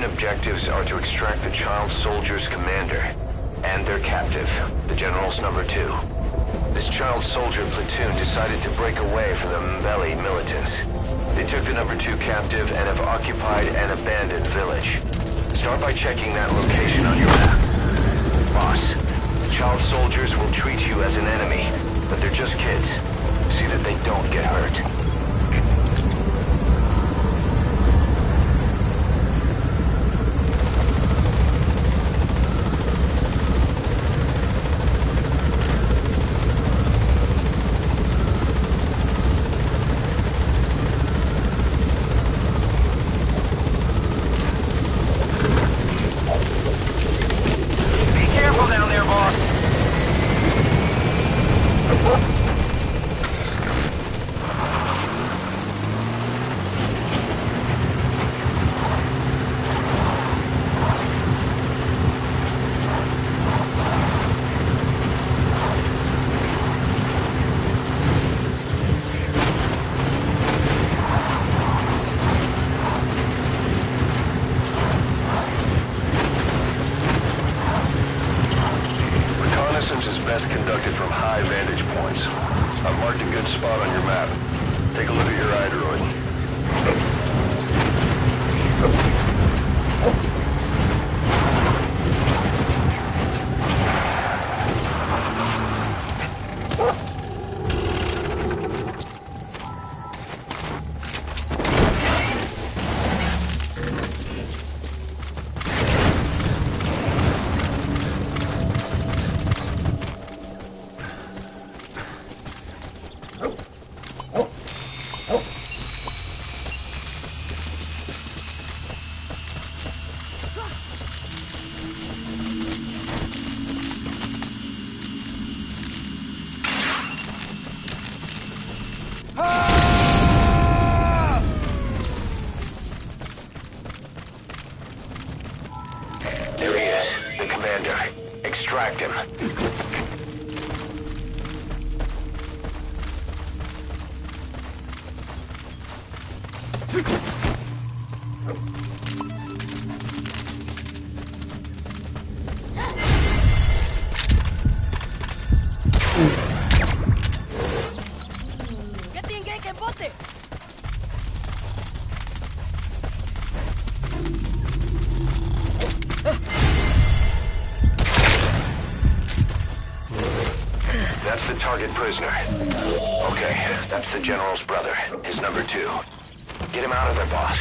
Mission objectives are to extract the child soldier's commander and their captive, the General's number 2. This child soldier platoon decided to break away from the Mbeli militants. They took the number 2 captive and have occupied an abandoned village. Start by checking that location on your map. Boss, the child soldiers will treat you as an enemy, but they're just kids. See that they don't get hurt. Best conducted from high vantage points. I've marked a good spot on your map. Take a look at your iDroid. There he is, the commander. Extract him. That's the target prisoner. Okay, that's the General's brother, his number 2. Get him out of there, boss.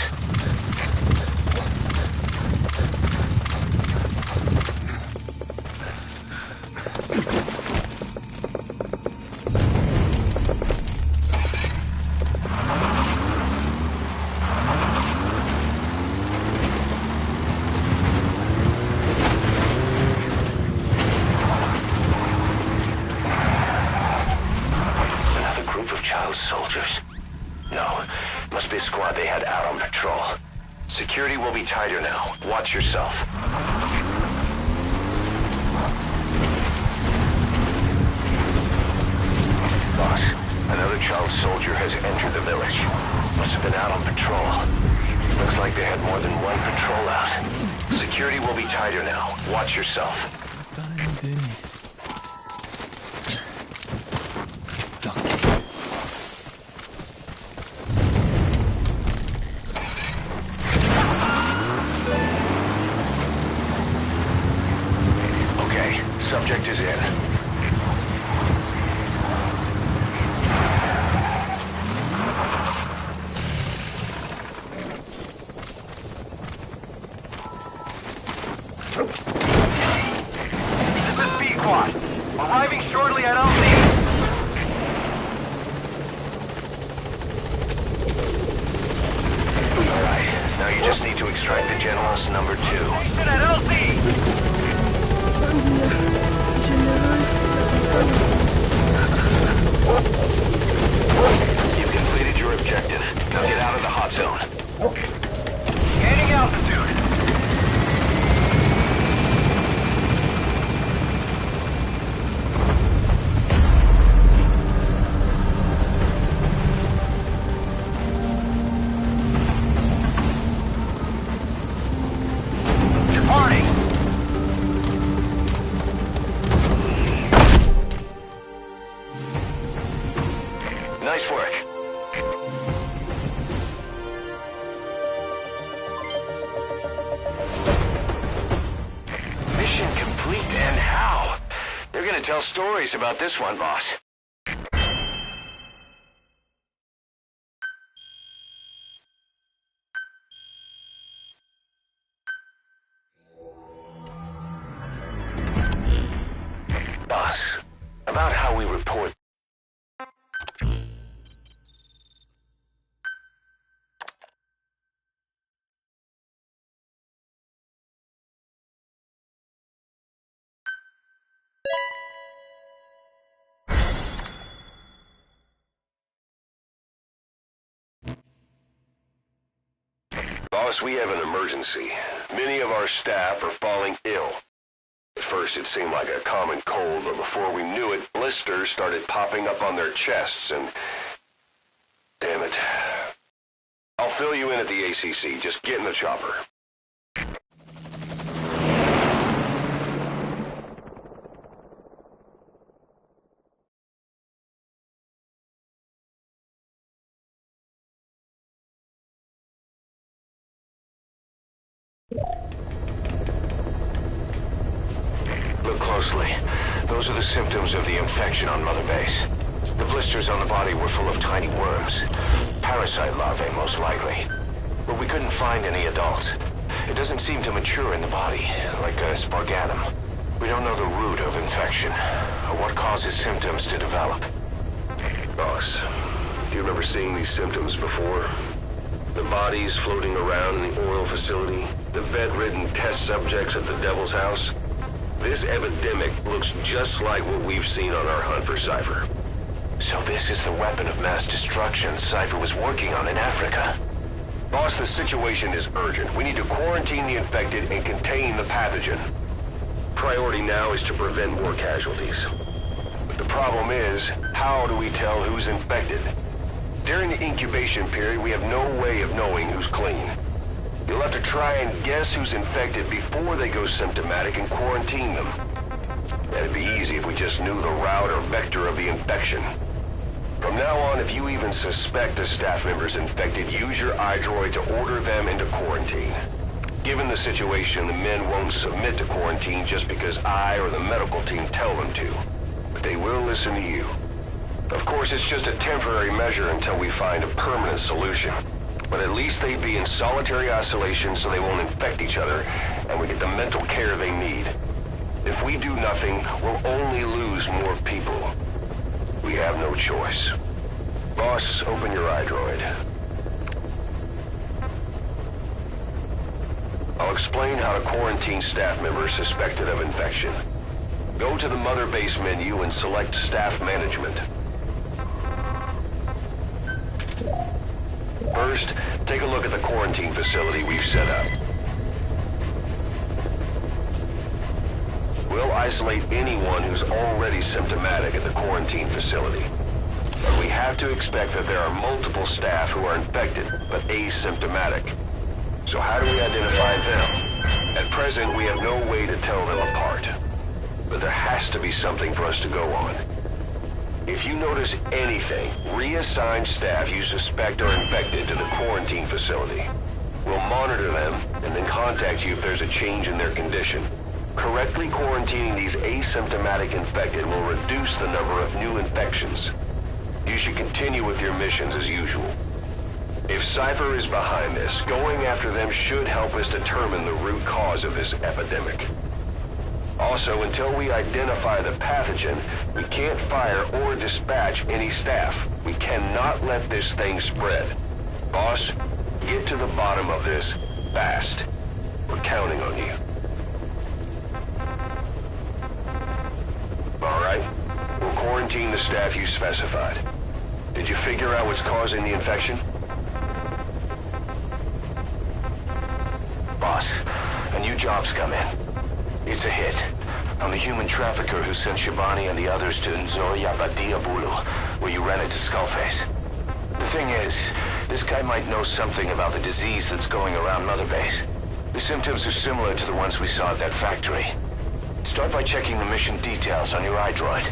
Soldiers? No, must be a squad they had out on patrol. Security will be tighter now. Watch yourself. Boss, another child soldier has entered the village. Must have been out on patrol. Looks like they had more than one patrol out. Security will be tighter now. Watch yourself. Subject is in. This is B-Quad. Arriving shortly at LZ. Alright, now you just need to extract the General's number 2. Station at LZ! You've completed your objective. Now get out of the hot zone. Gaining altitude. to tell stories about this one, boss. Boss, about how we report. Boss, we have an emergency. Many of our staff are falling ill. At first it seemed like a common cold, but before we knew it, blisters started popping up on their chests and... Damn it. I'll fill you in at the ACC. Just get in the chopper. Look closely. Those are the symptoms of the infection on Mother Base. The blisters on the body were full of tiny worms. Parasite larvae, most likely. But we couldn't find any adults. It doesn't seem to mature in the body, like a spargatum. We don't know the root of infection, or what causes symptoms to develop. Boss, do you remember seeing these symptoms before? The bodies floating around in the oil facility, the bedridden test subjects at the Devil's House. This epidemic looks just like what we've seen on our hunt for Cypher. So this is the weapon of mass destruction Cypher was working on in Africa. Boss, the situation is urgent. We need to quarantine the infected and contain the pathogen. Priority now is to prevent more casualties. But the problem is, how do we tell who's infected? During the incubation period, we have no way of knowing who's clean. You'll have to try and guess who's infected before they go symptomatic and quarantine them. That'd be easy if we just knew the route or vector of the infection. From now on, if you even suspect a staff member's infected, use your iDroid to order them into quarantine. Given the situation, the men won't submit to quarantine just because I or the medical team tell them to. But they will listen to you. Of course, it's just a temporary measure until we find a permanent solution. But at least they'd be in solitary isolation so they won't infect each other, and we get the mental care they need. If we do nothing, we'll only lose more people. We have no choice. Boss, open your iDroid. I'll explain how to quarantine staff members suspected of infection. Go to the Mother Base menu and select Staff Management. First, take a look at the quarantine facility we've set up. We'll isolate anyone who's already symptomatic at the quarantine facility. But we have to expect that there are multiple staff who are infected, but asymptomatic. So how do we identify them? At present, we have no way to tell them apart. But there has to be something for us to go on. If you notice anything, reassign staff you suspect are infected to the quarantine facility. We'll monitor them and then contact you if there's a change in their condition. Correctly quarantining these asymptomatic infected will reduce the number of new infections. You should continue with your missions as usual. If Cypher is behind this, going after them should help us determine the root cause of this epidemic. Also, until we identify the pathogen, we can't fire or dispatch any staff. We cannot let this thing spread. Boss, get to the bottom of this fast. We're counting on you. All right. We'll quarantine the staff you specified. Did you figure out what's causing the infection? Boss, a new job's come in. It's a hit. I'm the human trafficker who sent Shabani and the others to Wooimabouttomakeanameformyselfere, where you ran into Skullface. The thing is, this guy might know something about the disease that's going around Mother Base. The symptoms are similar to the ones we saw at that factory. Start by checking the mission details on your iDroid.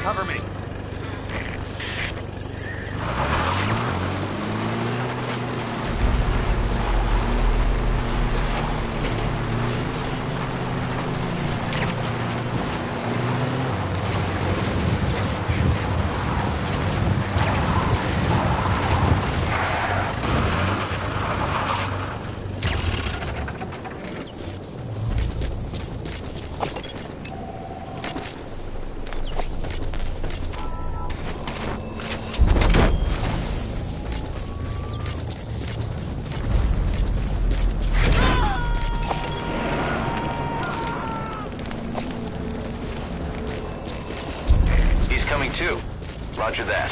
Cover me. Coming too. Roger that.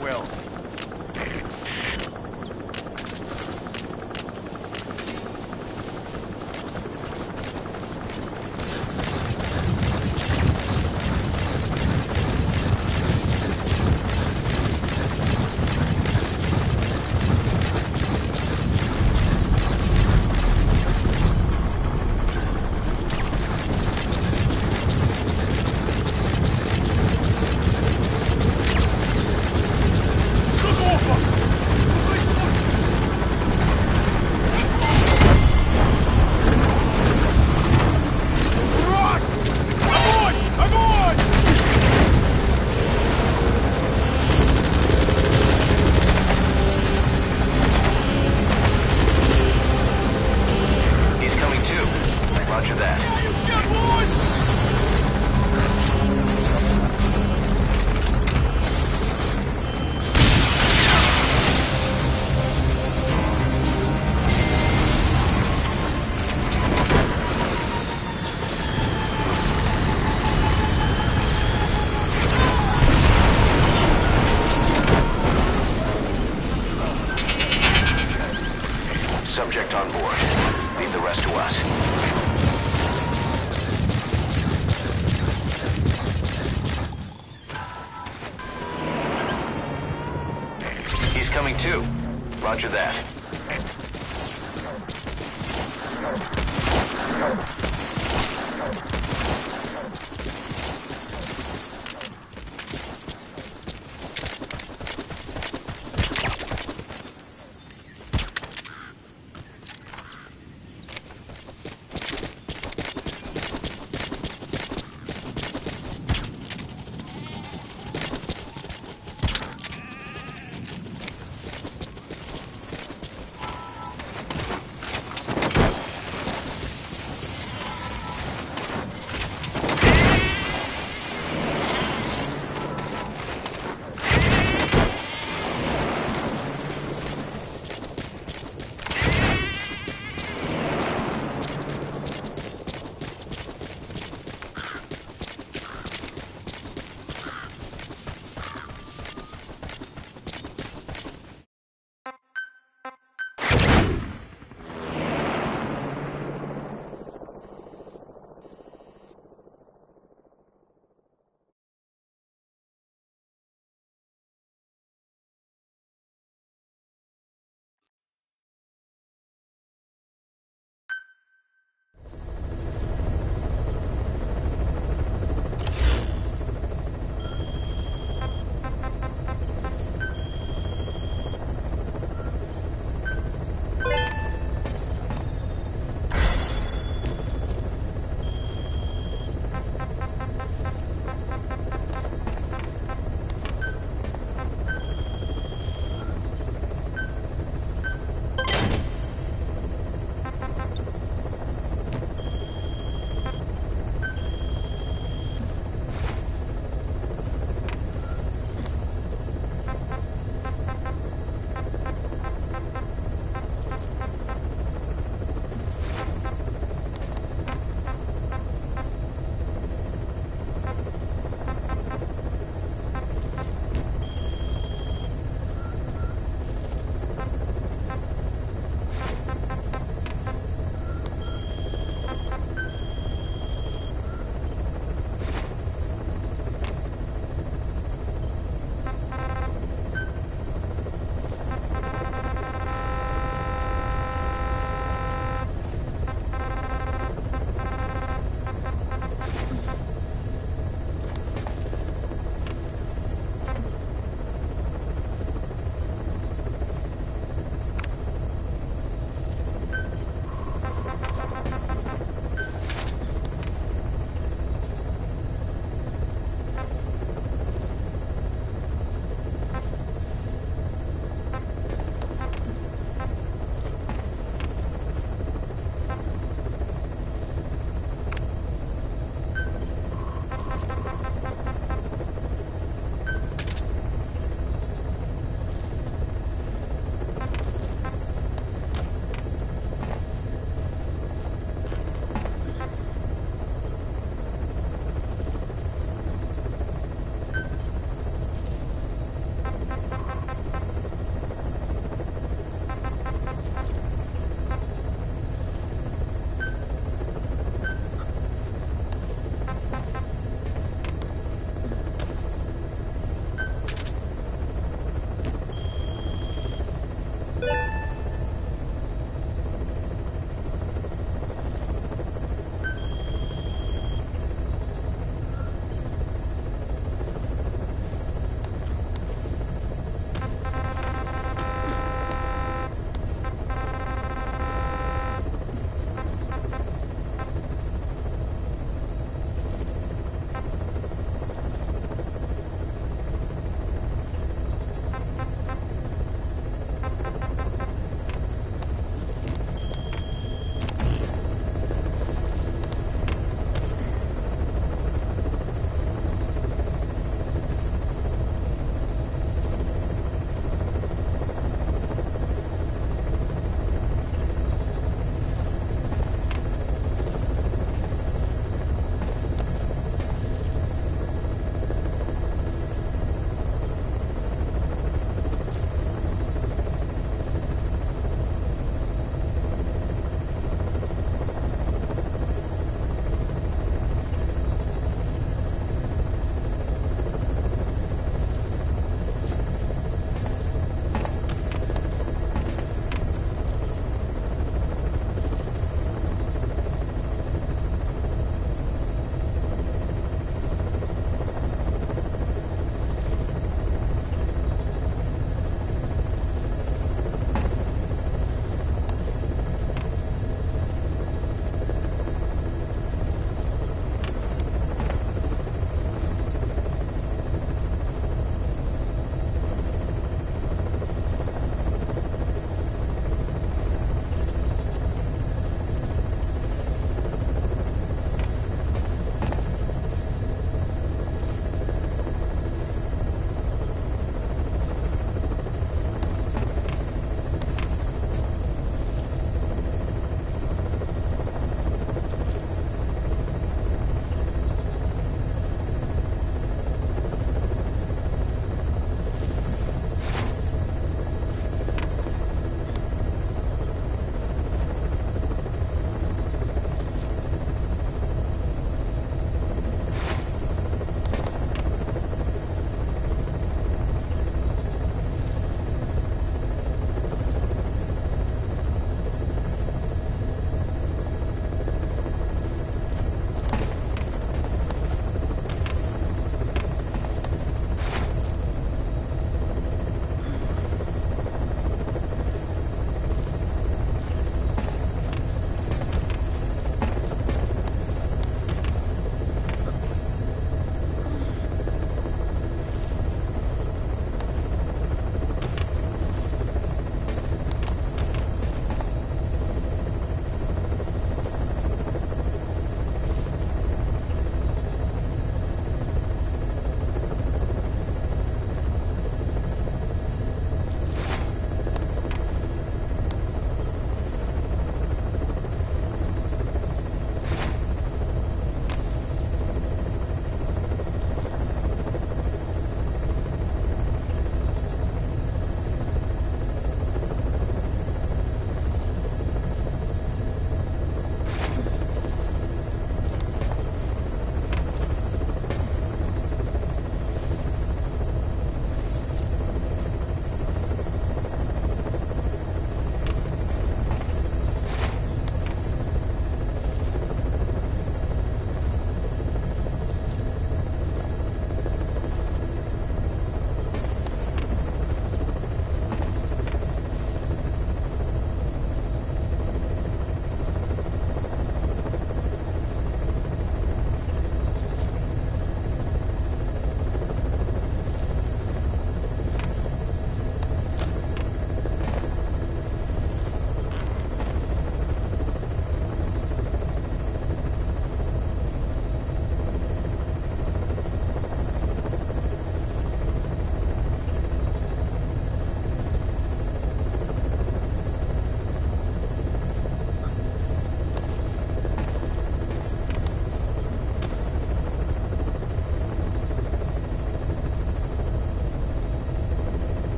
will. Subject on board. Leave the rest to us. He's coming too. Roger that.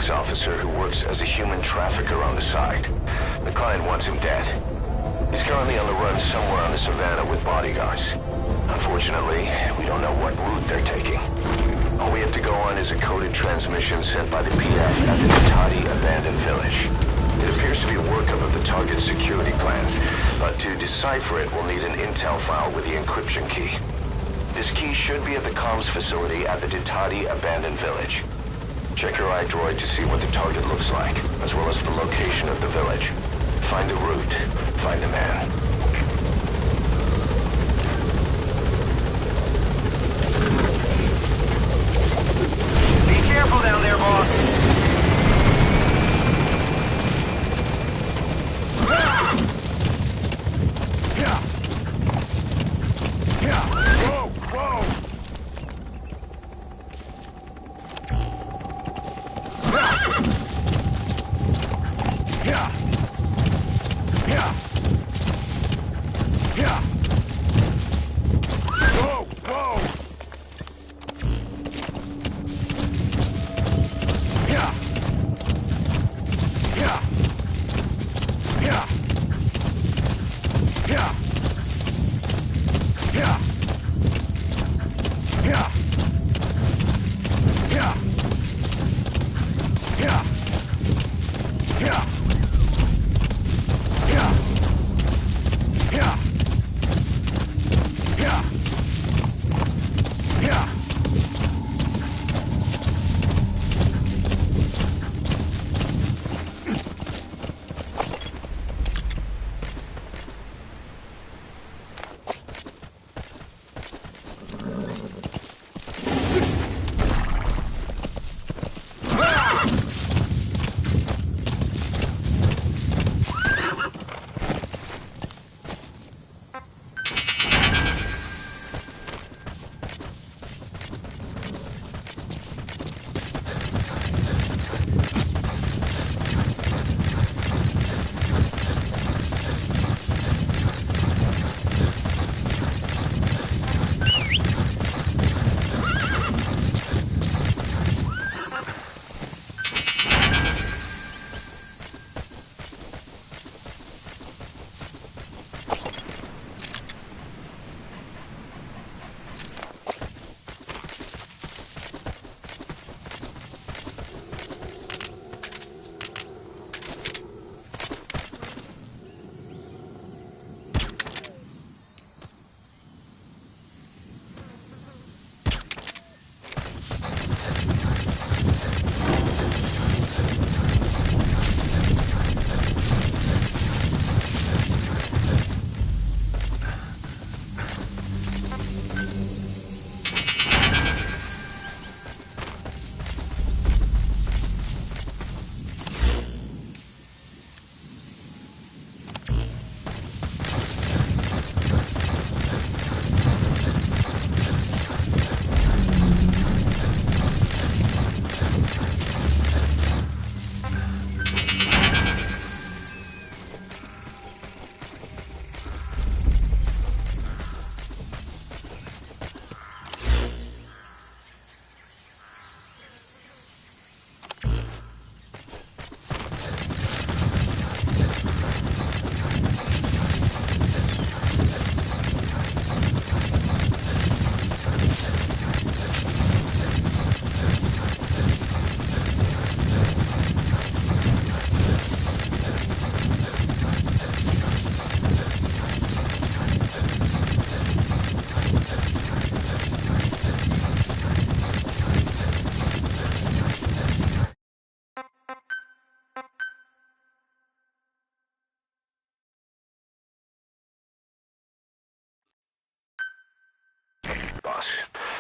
logistics officer who works as a human trafficker on the side. The client wants him dead. He's currently on the run somewhere on the savannah with bodyguards. Unfortunately, we don't know what route they're taking. All we have to go on is a coded transmission sent by the PF at the Ditati abandoned village. It appears to be a workup of the target's security plans, but to decipher it, we'll need an intel file with the encryption key. This key should be at the comms facility at the Ditati abandoned village. Check your iDroid to see what the target looks like, as well as the location of the village. Find the route, find the man. Be careful down there, boss.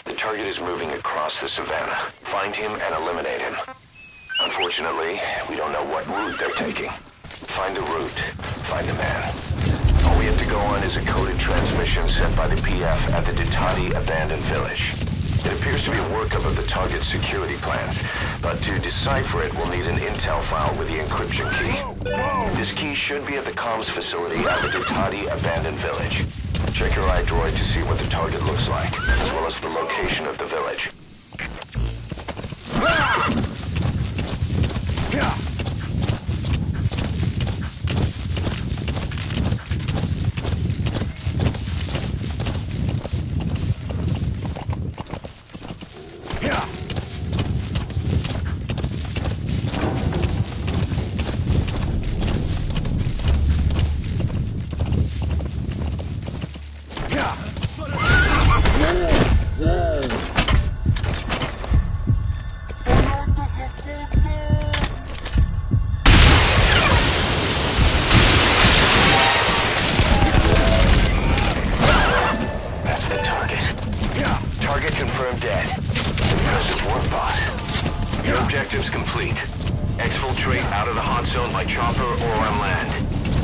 The target is moving across the savannah. Find him and eliminate him. Unfortunately, we don't know what route they're taking. Find the route, find the man. All we have to go on is a coded transmission sent by the PF at the Ditati abandoned village. It appears to be a workup of the target's security plans, but to decipher it, we'll need an intel file with the encryption key. This key should be at the comms facility at the Ditati abandoned village. Check your iDroid to see what the target looks like, as well as the location of the village. by chopper or on land.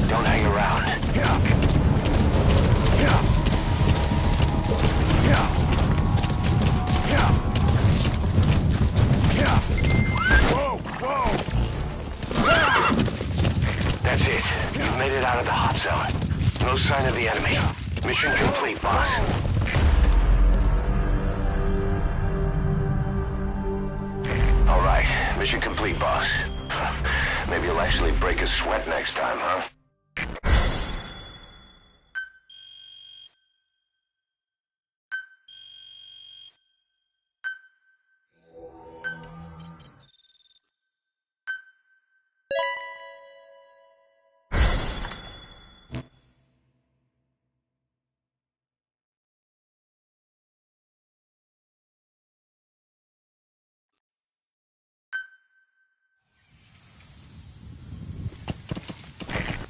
Don't hang around. That's it. You've made it out of the hot zone. No sign of the enemy. Mission complete, boss. All right. Mission complete, boss. Maybe you'll actually break a sweat next time, huh?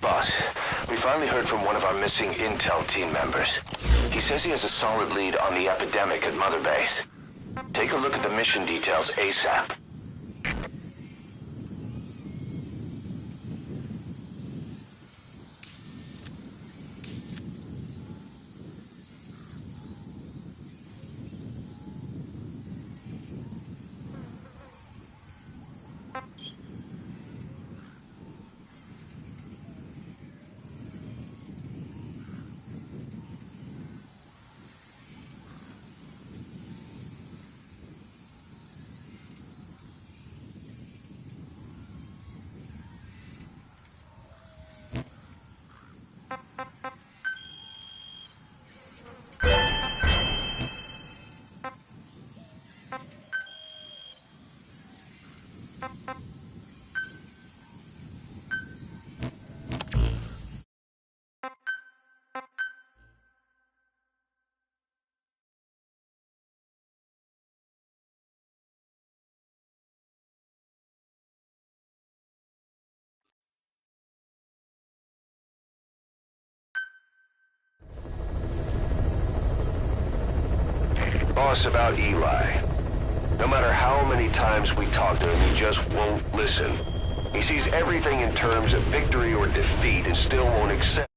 Boss, we finally heard from one of our missing intel team members. He says he has a solid lead on the epidemic at Mother Base. Take a look at the mission details ASAP. Boss, about Eli. No matter how many times we talk to him, he just won't listen. He sees everything in terms of victory or defeat and still won't accept.